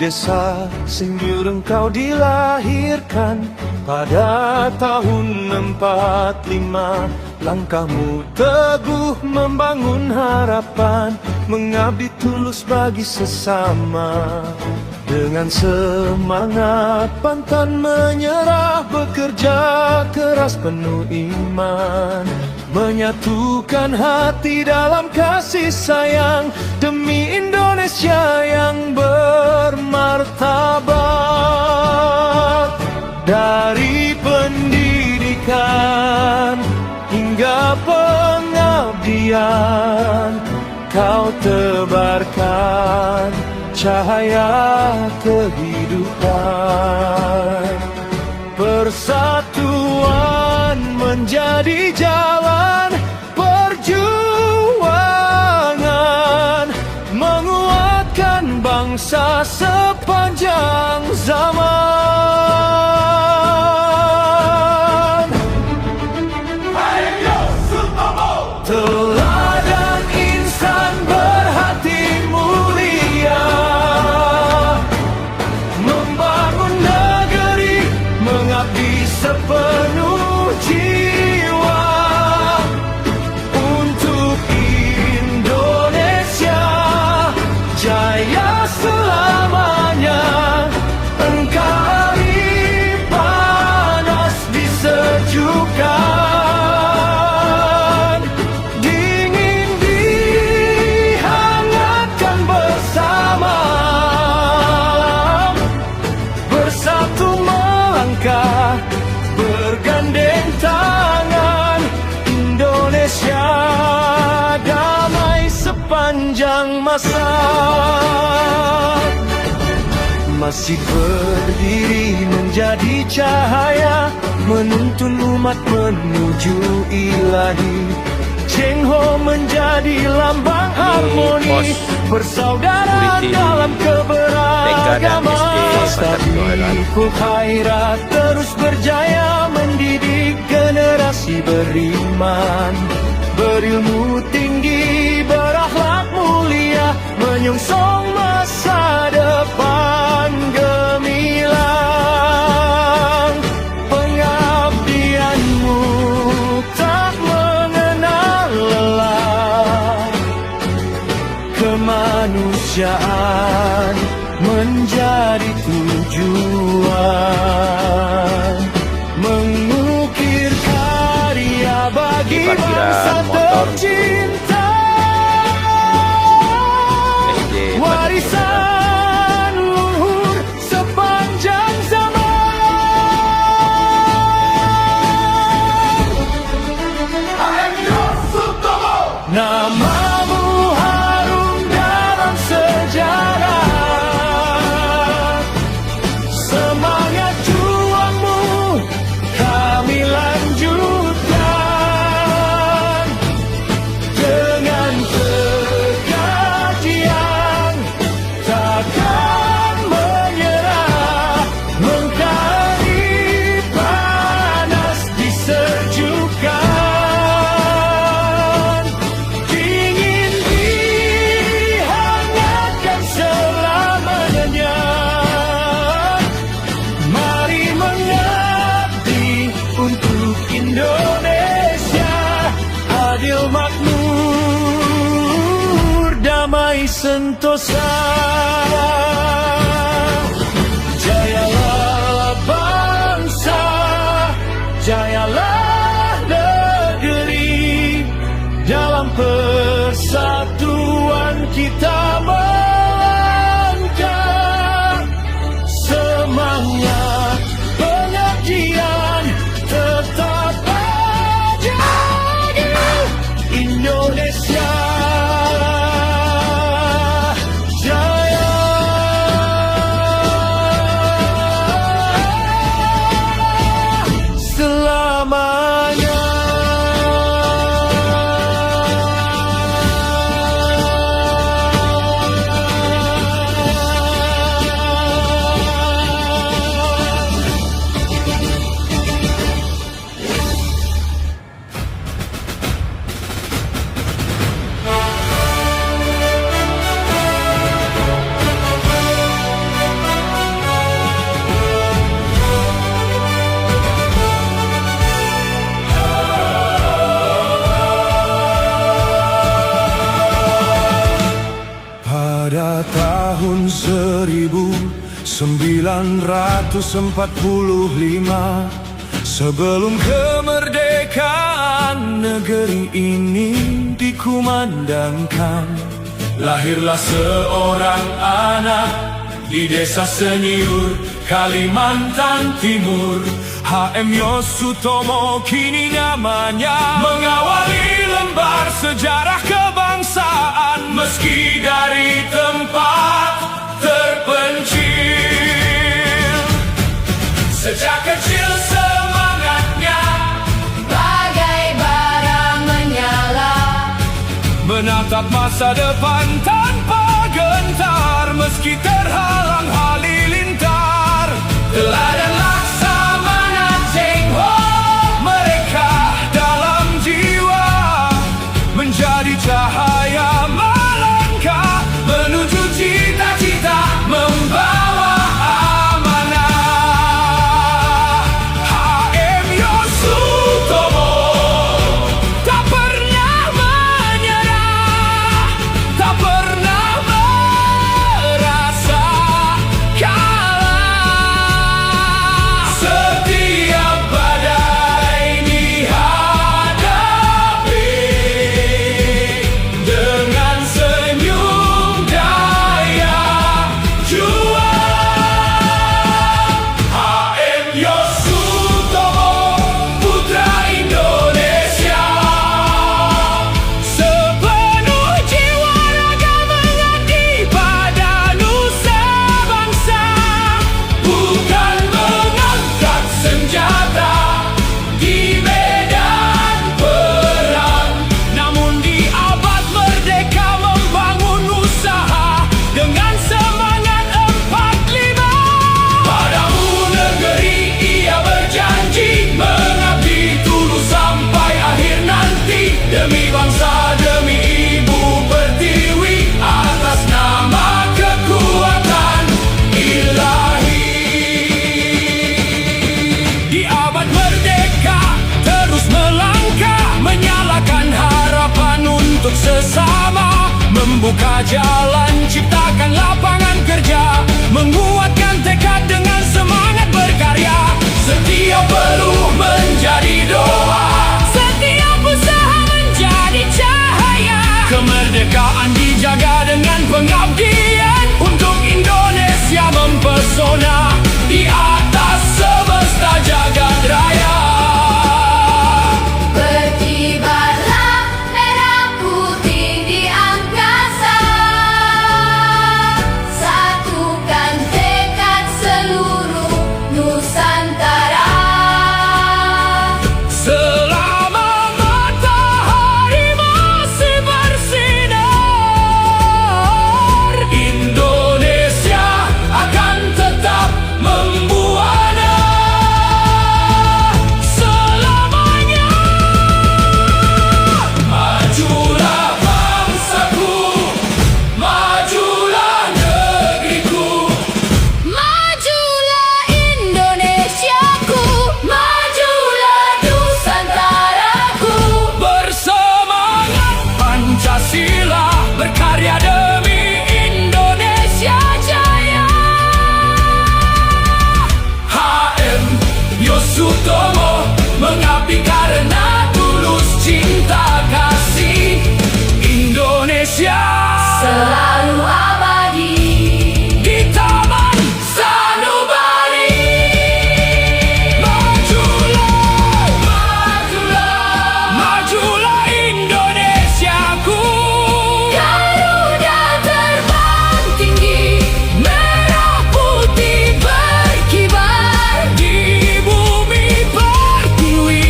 desa Sindur engkau dilahirkan pada tahun 45. Langkahmu teguh membangun harapan, mengabdi tulus bagi sesama. Dengan semangat pantang menyerah, bekerja keras penuh iman, menyatukan hati dalam kasih sayang demi Indonesia yang bermartabat. Dari pendidikan hingga pengabdian, kau tebarkan cahaya kehidupan. Persatuan menjadi jalan perjuangan, menguatkan bangsa sepanjang zaman. Teladan insan berhati mulia, membangun negeri, mengabdi sepenuh jiwa untuk Indonesia jaya selamanya. Engkau hari panas disejukkan, dingin dihangatkan bersama, bersatu melangkah bergandeng tangan. Indonesia damai sepanjang masa, masih berdiri menjadi cahaya, menuntun umat menuju ilahi. Cheng Ho menjadi lambang harmoni, bersaudara dalam keberagaman. Stadiku khairat terus berjaya, mendidik generasi beriman, berilmu tinggi, berakhlak mulia, menyongsong masa depan gemilang. Pengabdianmu tak mengenal lelah, kemanusiaan menjadi tujuan, mengukir karya bagi bangsa tercinta. Warisan luhur sepanjang zaman. Namamu harum dalam sejarah, semangat juangmu kami lanjutkan. Dengan tegar diam takkan menyerah, mengkari panas disejukkan, dingin dihangatkan selamanya. Mari mengabdi untuk Indonesia adil, makmur, damai sentosa. Jayalah bangsa, jayalah negeri, dalam persatuan kita melangkah. Semangat pengabdian tetap jadi Indonesia jaya. 1945, sebelum kemerdekaan negeri ini dikumandangkan, lahirlah seorang anak di desa Senyiur, Kalimantan Timur. HM Yosutomo kini namanya, mengawali lembar sejarah kebangsaan, meski dari tempat terpencil. Sejak kecil semangatnya bagai bara menyala, menatap masa depan tanpa gentar, meski terhalang halilintar. Teladan Laksamana Cheng Ho, mereka dalam jiwa menjadi cahaya melangkah menuju cita-cita, membawa amanah. HM Yosutomo tak pernah menyerah, tak pernah merasa kalah. Setiap badai dihadapi dengan senyum daya juang. HM Yosutomo, putra Indonesia, sepenuh jiwa raga mengabdi pada nusa bangsa, bukan mengangkat senjata di medan perang, namun di abad merdeka membangun usaha dengan semangat 45. Padamu negeri ia berjanji, mengabdi tulus sampai akhir nanti, demi bangsa, demi ibu pertiwi, atas nama kekuatan ilahi. Di abad merdeka terus melangkah, menyalakan harapan untuk sesama, membuka jalan, ciptakan lapangan kerja, menguatkan tekad dengan semangat berkarya. Setiap peluh menjadi doa, setiap usaha menjadi cahaya, kemerdekaan dijaga dengan pengabdian, untuk Indonesia mempesona di atas semesta jagat raya. berkibarlah merah putih di angkasa, satukan tekad seluruh Nusantara. Selama matahari masih bersinar, Indonesia akan tetap membuana selamanya. Majulah bangsaku, majulah negeriku, Majulah Indonesiaku, majulah Nusantaraku. bersemangat Pancasila, berkarya demi Indonesia jaya. HM Yosutomo, mengabdi karena tulus cinta kasih, Indonesia Selalu abadi di Taman Sanubari. Majulah, majulah, majulah Indonesiaku, Garuda terbang tinggi, merah putih berkibar di bumi pertiwi,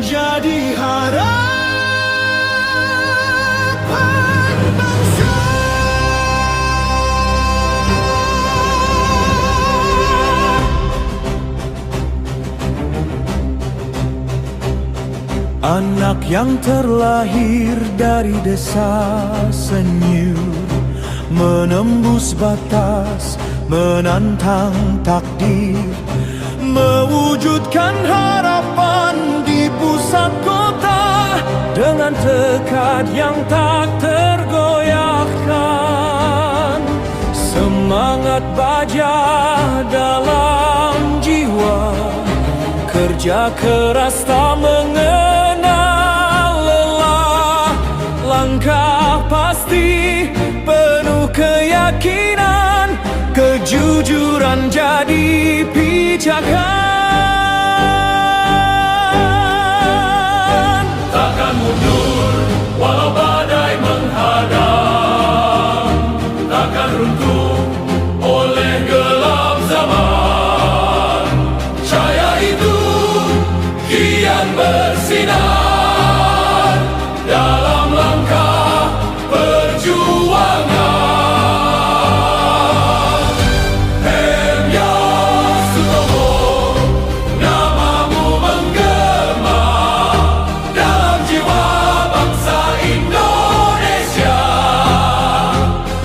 menjadi harapan bangsa. Anak yang terlahir dari desa senyum, menembus batas, menantang takdir, mewujudkan harapan di pusat kota dengan tekad yang tak tergoyahkan. Semangat baja dalam jiwa, kerja keras tak mengenal lelah. Langkah pasti penuh keyakinan, kejujuran jadi pijakan. Takkan mundur walau badai menghadang, takkan runtuh oleh gelap zaman. Cahaya itu kian bersinar dalam langkah perjuangan. Hemya Sutomo, namamu menggema dalam jiwa bangsa Indonesia.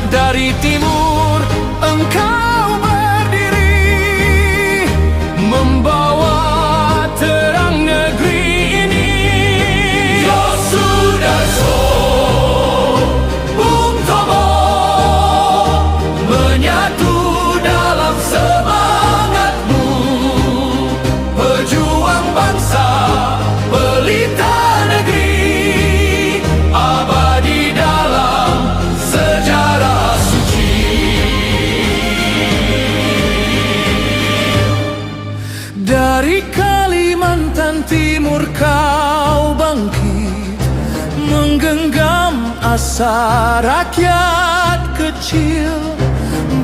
Dari timur engkau berdiri, membawa terang negeri ini. Yosudarso, Bung Tomo, menyatu dalam semangatmu. Pejuang bangsa, pelita negeri, abadi dalam sejarah suci. Dari Kalimantan Timur kau bangkit, menggenggam asa rakyat kecil.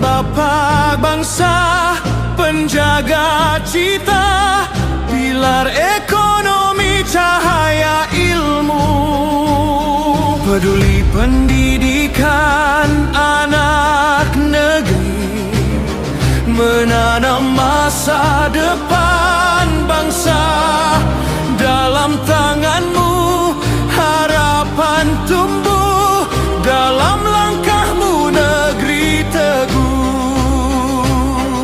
Bapak bangsa, penjaga cita, pilar ekonomi, cahaya ilmu. Peduli pendidikan anak negeri, menanam masa depan bangsa. Dalam tanganmu harapan tumbuh, dalam langkahmu negeri teguh.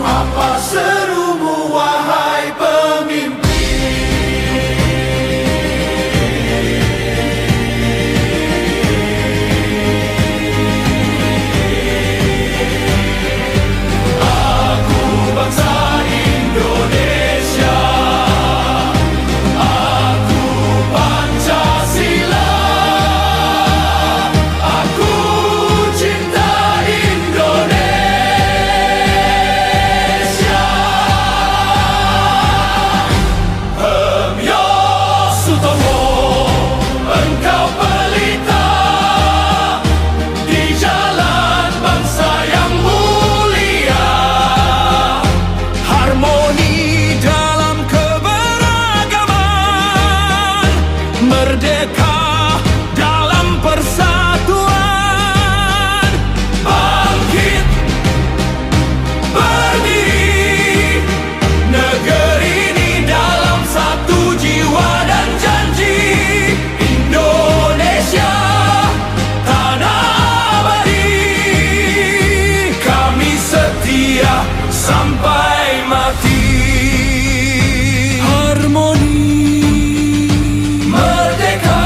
Apa serumu wahai pemimpin? Aku bangsa Indonesia, aku Pancasila, aku cinta Indonesia. Hemya Sutomo, engkau pelita di jalan bangsa yang mulia. Harmoni dalam keberagaman, merdeka dalam persatuan. Bangkit, berdiri, negeri ini dalam satu jiwa dan janji. Indonesia, tanah abadi, kami setia sampai mati. Harmoni Merdeka,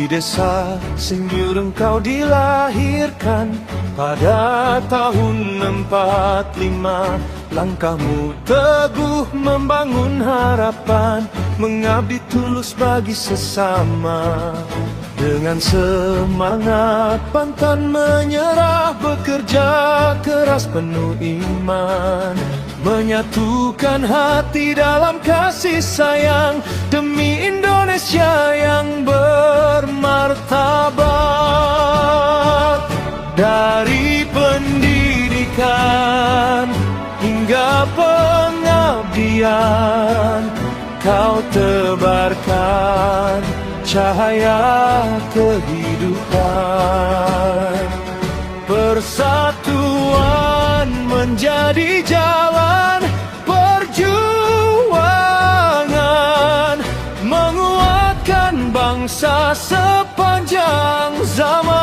Di desa Senyur engkau dilahirkan pada tahun 45. Langkahmu teguh membangun harapan, mengabdi tulus bagi sesama. Dengan semangat pantang menyerah, bekerja keras penuh iman, menyatukan hati dalam kasih sayang demi Indonesia yang bermartabat. Dari pendidikan hingga pengabdian, kau tebarkan cahaya kehidupan. Persatuan menjadi jalan perjuangan, menguatkan bangsa sepanjang zaman.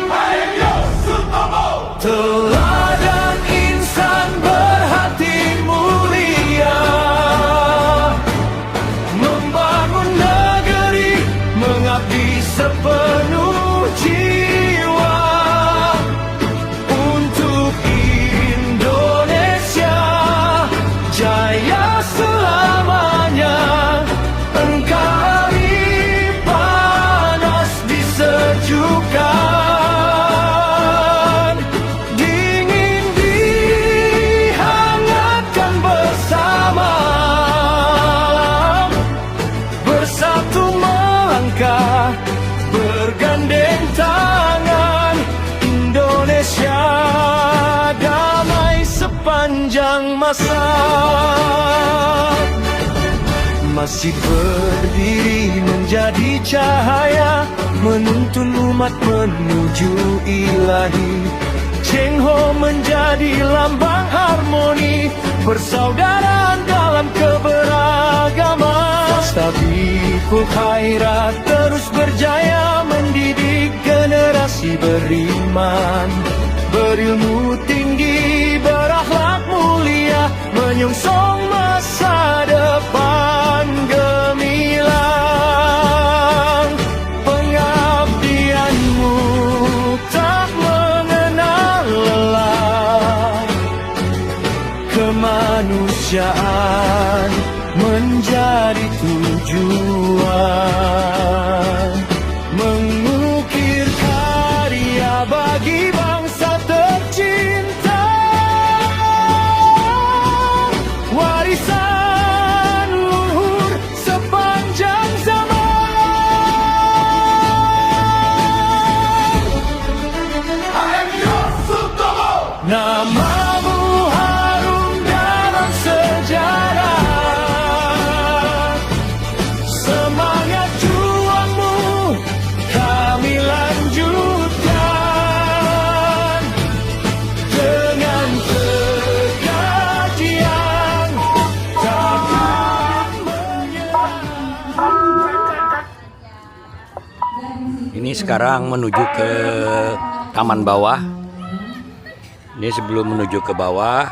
Ayo Sutomo, Teladan insan berhati mulia, membangun negeri, mengabdi sepenuh jiwa untuk Indonesia jaya selamanya. Engkau hari panas disejukkan, dingin dihangatkan bersama, bersatu melangkah, bergandeng tangan. Indonesia damai sepanjang masa, masih berdiri menjadi cahaya, menuntun umat menuju ilahi. Cheng Ho menjadi lambang harmoni, persaudaraan dalam keberagaman. Tabibul Khairat terus berjaya mendidik generasi beriman, berilmu tinggi, berakhlak mulia, menyongsong masa depan gemilang. Pengabdianmu tak mengenal lelah, kemanusiaan menjadi tujuan, mengukir karya bagi bangsa tercinta, warisan luhur sepanjang zaman. ayo Sutomo, Namamu harum dalam sejarah, semangat juangmu kami lanjutkan, dengan tegak yang takkan menyerah. Ini sekarang menuju ke taman bawah. Ini sebelum menuju ke bawah,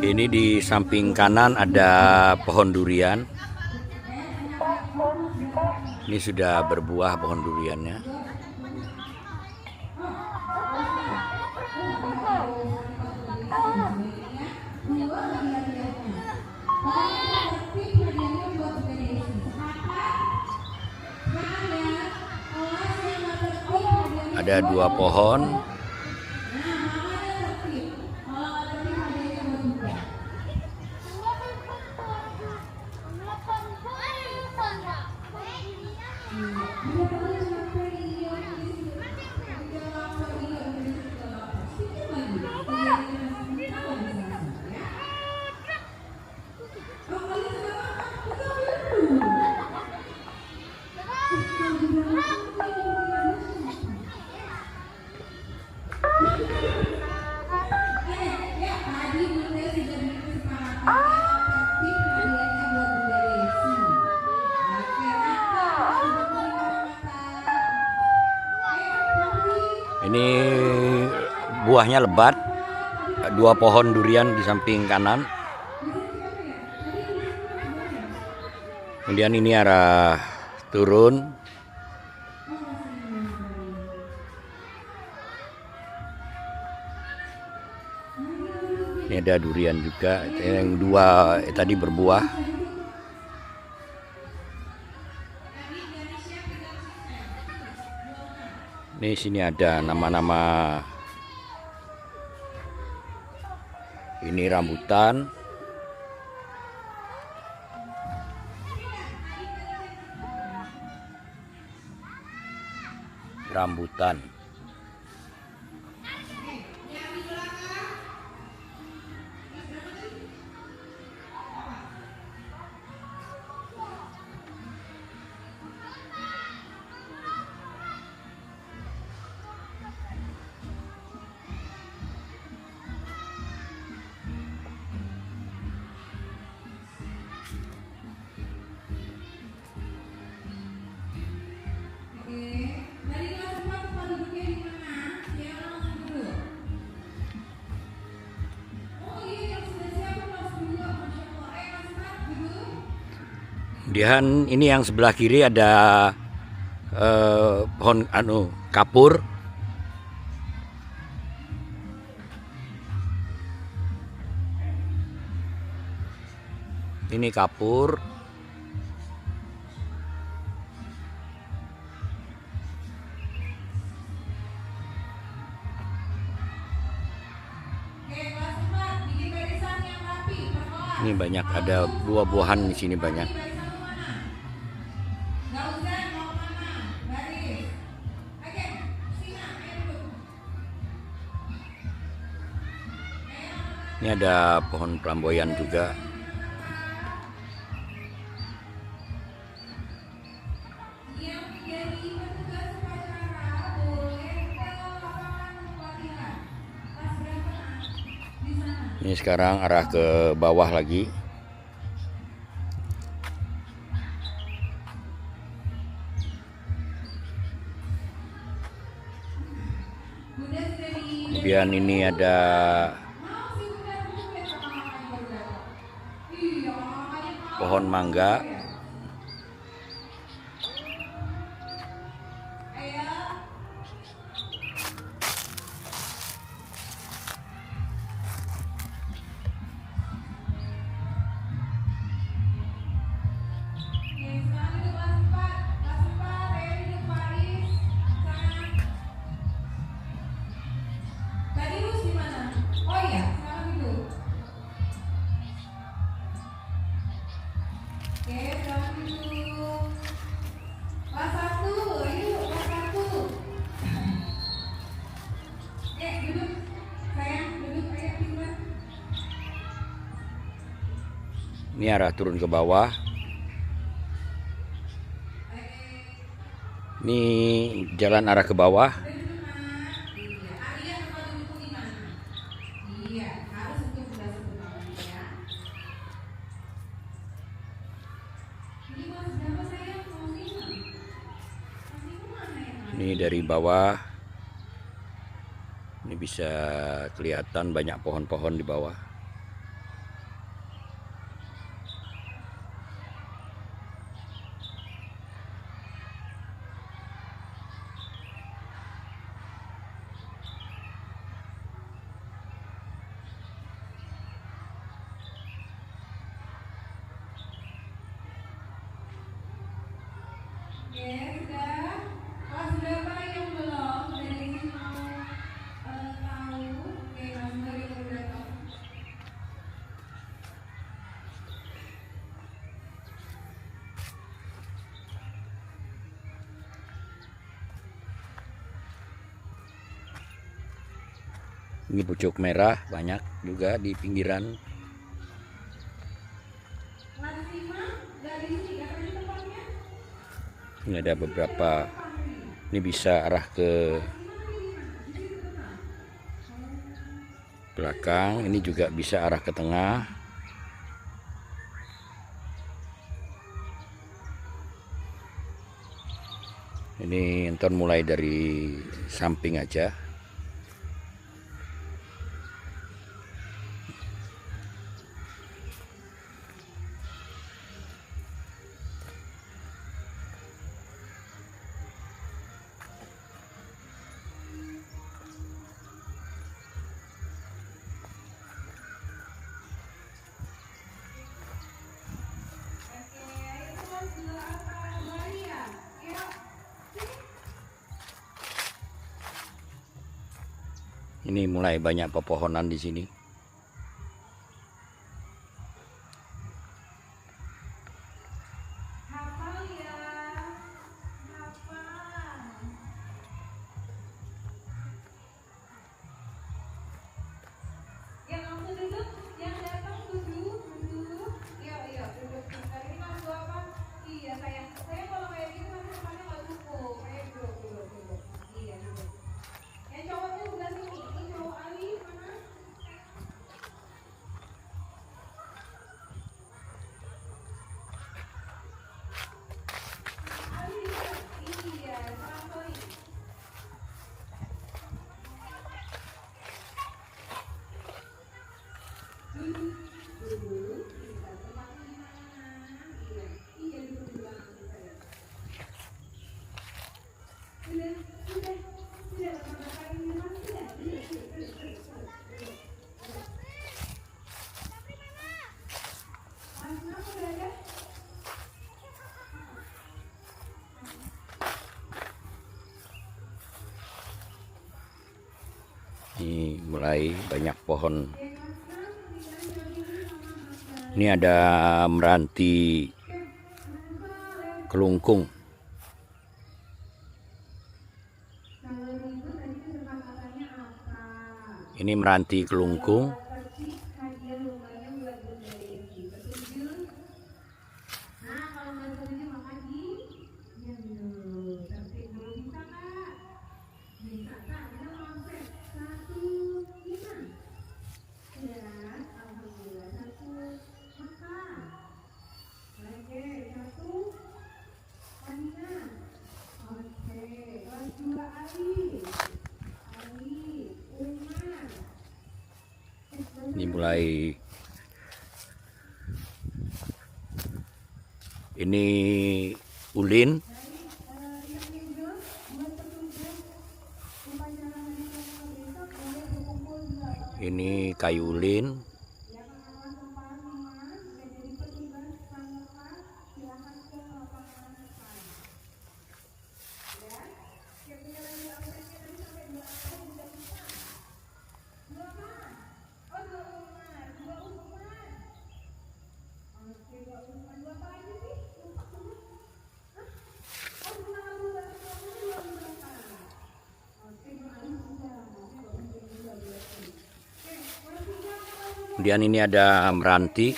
ini di samping kanan ada pohon durian. Ini sudah berbuah pohon duriannya. Ada 2 pohon. Ini buahnya lebat. 2 pohon durian di samping kanan. Kemudian ini arah turun. Ini ada durian juga, yang dua tadi berbuah. Ini sini ada nama-nama. Ini rambutan. Rambutan. Kemudian ini yang sebelah kiri ada pohon kapur. Ini kapur. Ini banyak, ada buah-buahan di sini banyak. Ini ada pohon flamboyan juga. Ini sekarang arah ke bawah lagi. Kemudian ini ada pohon mangga. Ini arah turun ke bawah. Ini jalan arah ke bawah. Ini dari bawah. Ini bisa kelihatan banyak pohon-pohon di bawah. Ini pucuk merah banyak juga di pinggiran. Ini ada beberapa. Ini bisa arah ke belakang. Ini juga bisa arah ke tengah. Ini entar mulai dari samping aja. Ini mulai banyak pepohonan di sini. Hafal ya, hafal. Yang langsung duduk, yang datang duduk. Iya, duduk. Tadi ini masuk apa? Iya, sayang. Saya kalau kayak gini nanti depannya nggak cukup. Kayak duduk. Iya, duduk. Yang cowoknya sebelah sini. Ini cowok Ali mana? Ali, iya, sorry. Duduk, kita tempatnya di mana? Iya, duduk di belakang saya. Sudah, makan ini mas, sudah. Mas, kenapa udah ada? Ini mulai banyak pohon. Ini ada meranti kelungkung. Ini meranti kelungkung. Nah, kalau nggak setuju makan di dulu. Tertib dulu bisa nggak? Bisa kak, kita konsep 1, 5. Ya, alhamdulillah 1 makan. Oke, 1 Amina. Oke, kelas 2 Ali, Umar. Ini mulai. Ini ulin. Ini kayu ulin. Kemudian ini ada meranti.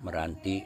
Meranti.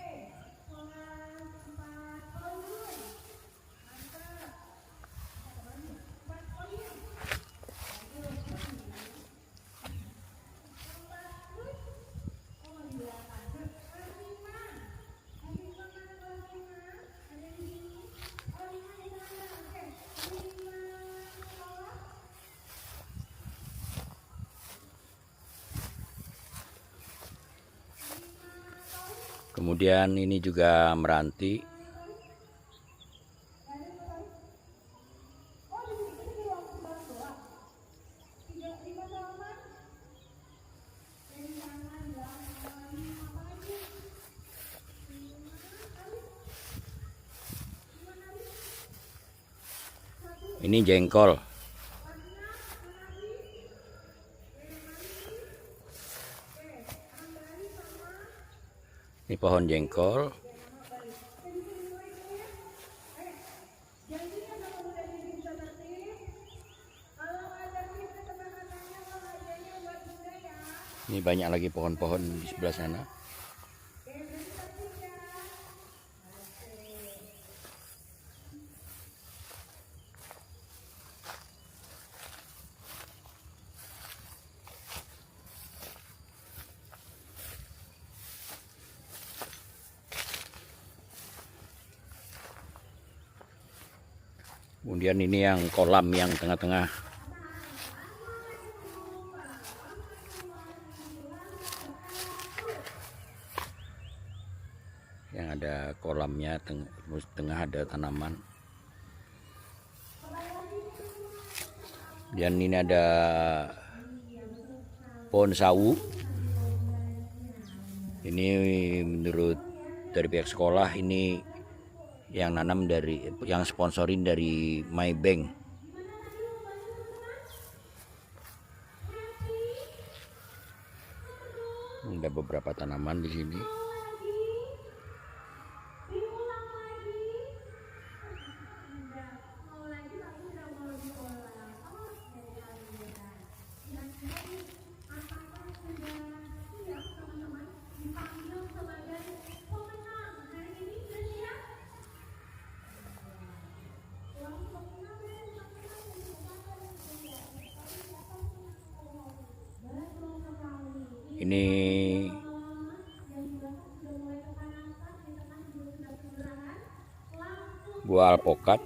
Kemudian ini juga meranti. Ini jengkol. Ini pohon jengkol. Ini banyak lagi pohon-pohon di sebelah sana. Kemudian ini yang kolam yang tengah-tengah. Yang ada kolamnya, terus tengah ada tanaman. Dan ini ada pohon sawu. Ini menurut dari pihak sekolah ini yang nanam dari, yang sponsorin dari Maybank. Ada beberapa tanaman di sini. Ini buah alpokat.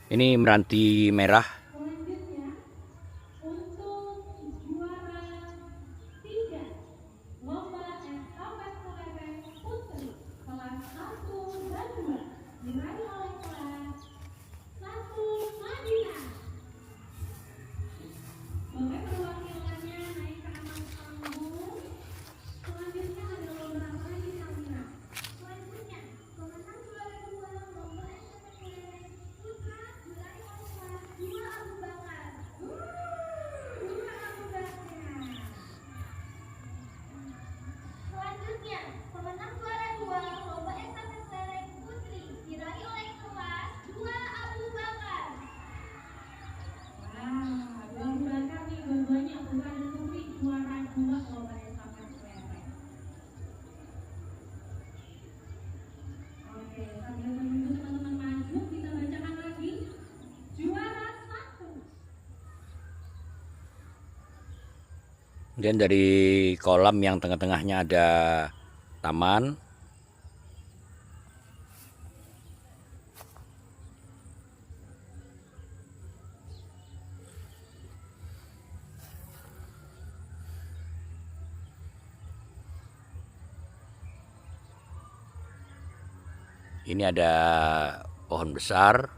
Ini meranti merah. Selanjutnya untuk juara 3 lomba estafet kelereng putri kelas 1 dan 2 diraih oleh kelas 1 Madinah. Boleh perwakilannya naik ke atas panggung. Selanjutnya ada lomba apa lagi Samina? Selanjutnya pemenang juara 2 lomba estafet kelereng putra diraih oleh kelas 2 Abu Bakar. Putra Abu Bakar. Selanjutnya, pemenang juara 2 lomba estafet kelereng putri diraih oleh kelas 2 Abu Bakar. Wah, dua Abu Bakar nih, dua-duanya putra dan putri juara 2 lomba estafet kelereng. Oke, sambil menunggu teman-teman maju, kita bacakan lagi juara 1. Kemudian dari kolam yang tengah-tengahnya ada taman. Ini ada pohon besar,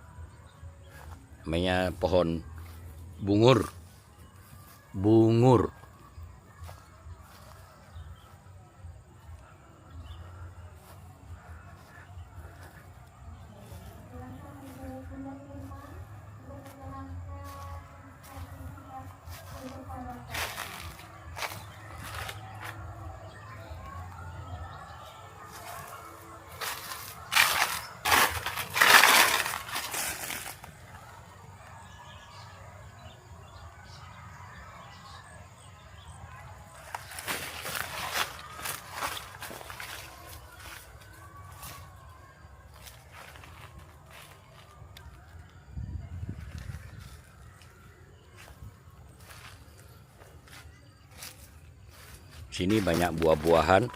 namanya pohon bungur. Bungur. Sini banyak buah-buahan.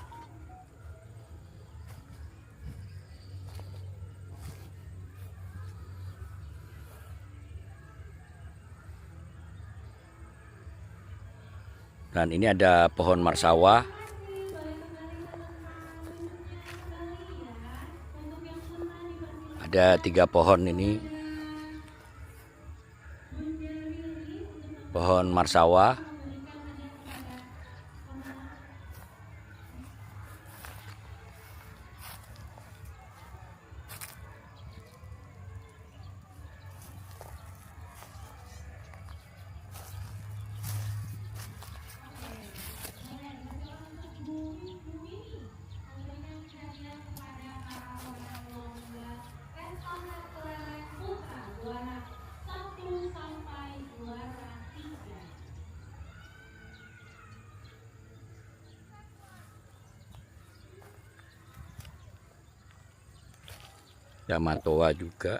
Dan ini ada pohon marsawa. Ada 3 pohon ini. Pohon marsawa. Ada matoa juga.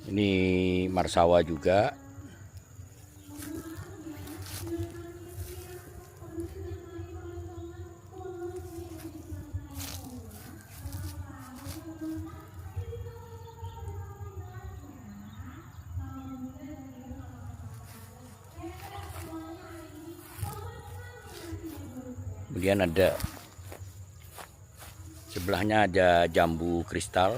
Ini marsawa juga. Kemudian ada sebelahnya ada jambu kristal.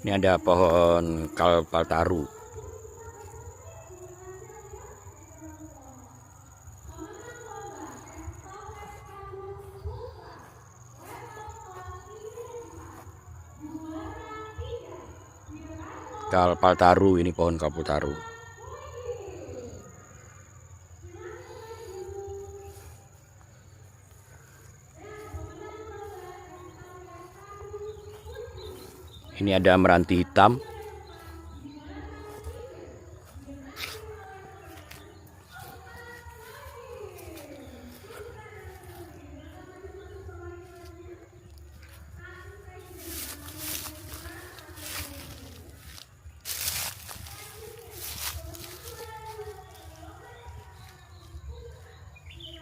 Ini ada pohon kalpataru. Kalpataru, ini pohon kalpataru. Ini ada meranti hitam.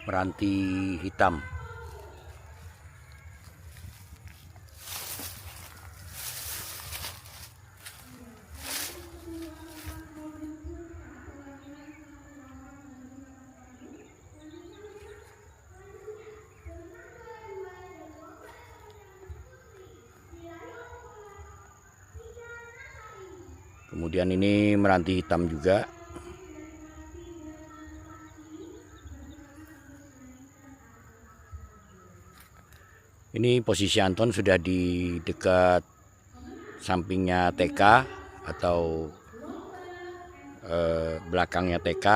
Meranti hitam. Kemudian ini meranti hitam juga. Ini posisi Anton sudah di dekat sampingnya TK atau belakangnya TK.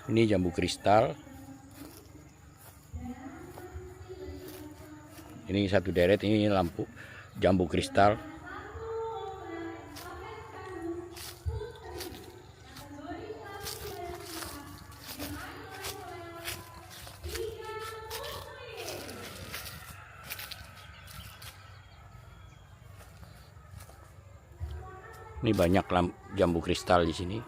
Ini jambu kristal. Ini satu deret, ini lampu jambu kristal. Ini banyak jambu kristal di sini.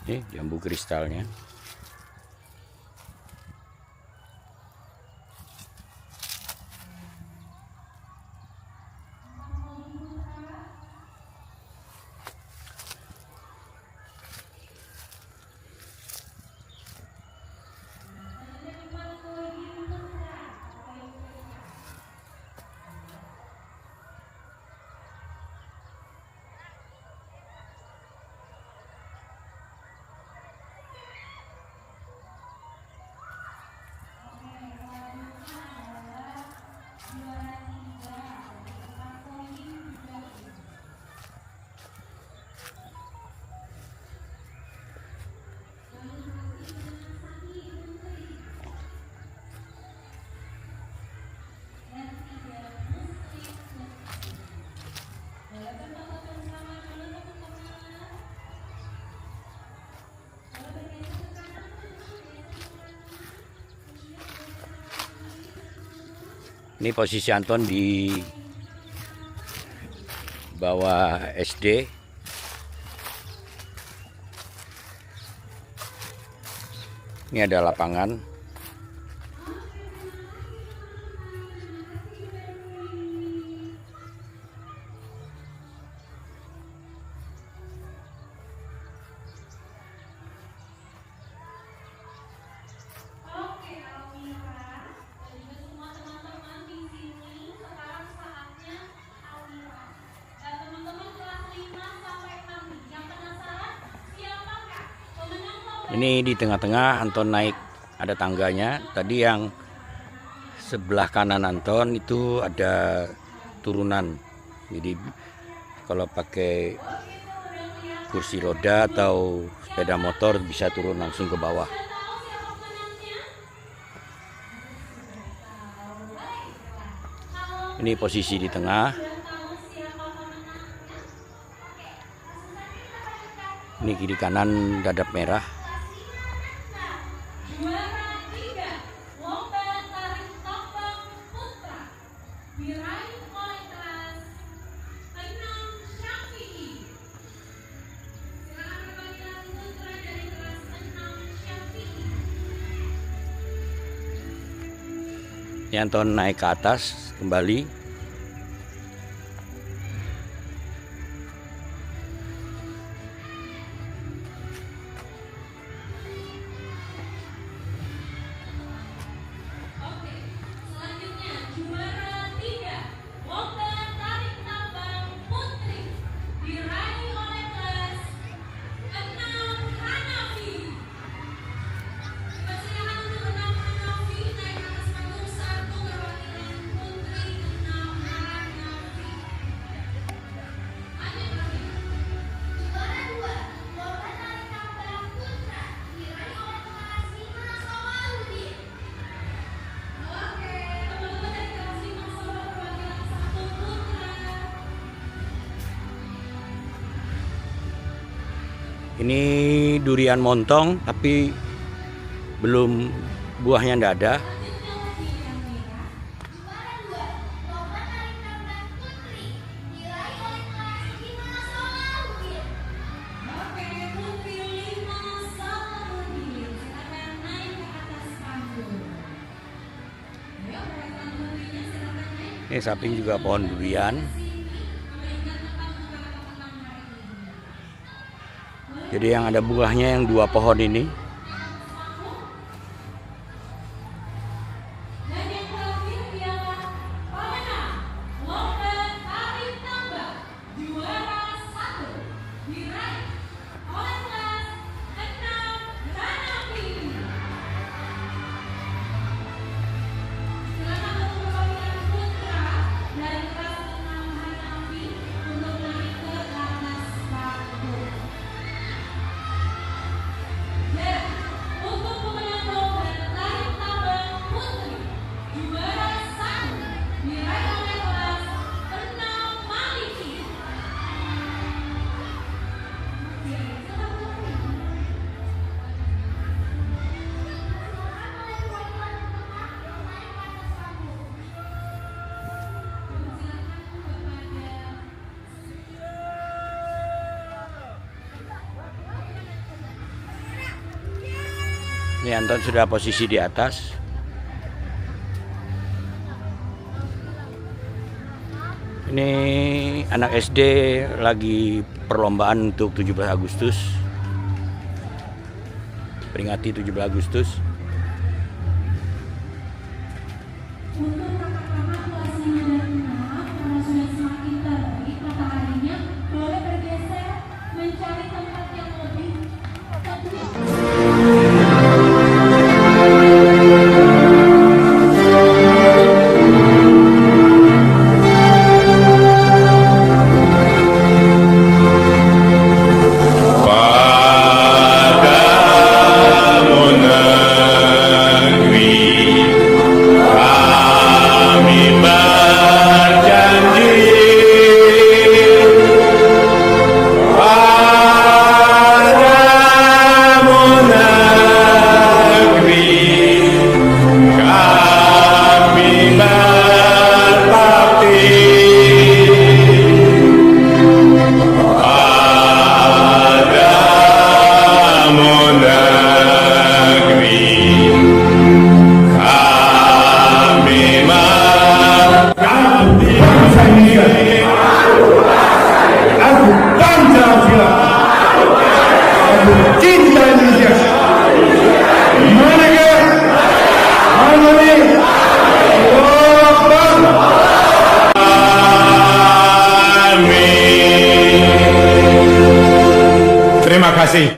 Ini jambu kristalnya. Ini posisi Anton di bawah SD. Ini ada lapangan. Oke, Almira. Dan juga semua teman-teman di sini. Sekarang saatnya Almira. Dan teman-teman kelas 5 sampai 6 nih. Yang penasaran siapakah pemenang lomba? Ini di tengah-tengah Anton naik, ada tangganya. Tadi yang sebelah kanan Anton itu ada turunan. Jadi kalau pakai kursi roda atau sepeda motor bisa turun langsung ke bawah. Ini posisi di tengah. Ini kiri kanan dadap merah. Juara 3 lomba tarik tambang putra diraih oleh kelas 6 Syafi'i. Silakan perwakilan putra dari kelas 6 Syafi'i. Ini Anton naik ke atas kembali. Oke, selanjutnya juara 3 lomba tarik tambang putri diraih oleh kelas 6 Hanafi. Persilakan untuk 6 Hanafi naik ke atas panggung 1 perwakilan putri 6 Hanafi. Juara 2 lomba tarik tambang putra diraih oleh kelas 5 Sawaluddin. Oke, teman-teman dari kelas 5 sama perwakilan 1 putra. Ini durian montong tapi belum, buahnya ndak ada. Selanjutnya lagi yang merah. Juara 2 lomba tarik tambang putri diraih oleh kelas 5 Sawaluddin. Oke, putri 5 Sawaluddin. Silakan naik ke atas panggung. Ayo, perwakilan putrinya silakan naik. Ini samping juga pohon durian. Jadi yang ada buahnya yang 2 pohon ini. Dan yang terakhir ialah pemenang lomba tarik tambang juara 1 diraih oleh kelas 6 Hanafi. Silakan untuk perwakilan putra dari kelas 6 Hanafi untuk naik ke atas panggung. Dan untuk pemenang lomba tarik tambang putri juara 1 diraih oleh kelas 6 Maliki. Ini Anton sudah posisi di atas. Ini anak SD lagi perlombaan untuk 17 Agustus. Peringati 17 Agustus. Untuk kakak-kakak kelas 5 dan 6 karena sudah semakin terik mataharinya, boleh bergeser mencari tempat yang lebih teduh. Padamu negeri kasih.